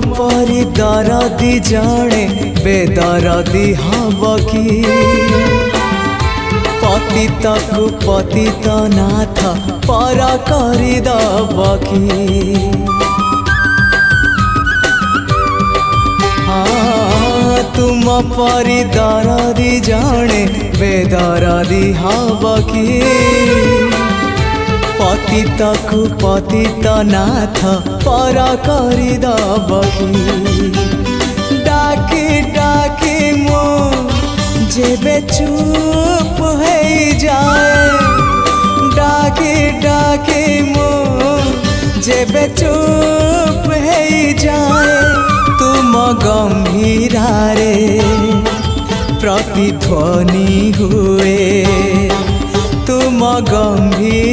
परी दरदी जड़े बेदरदी हब कि पतित को पतित नाथ पर करदब कि तुम परी दरदी जड़े बेदरदी हब कि पतित को पतित नाथ पर करदब कि डाकी डाकी मो जेबे चुप हो जाए डाकी डाकी मो जेबे चुप हो जाए तुम गंभीरारे प्रतिध्वनि हुए तुम गंभीर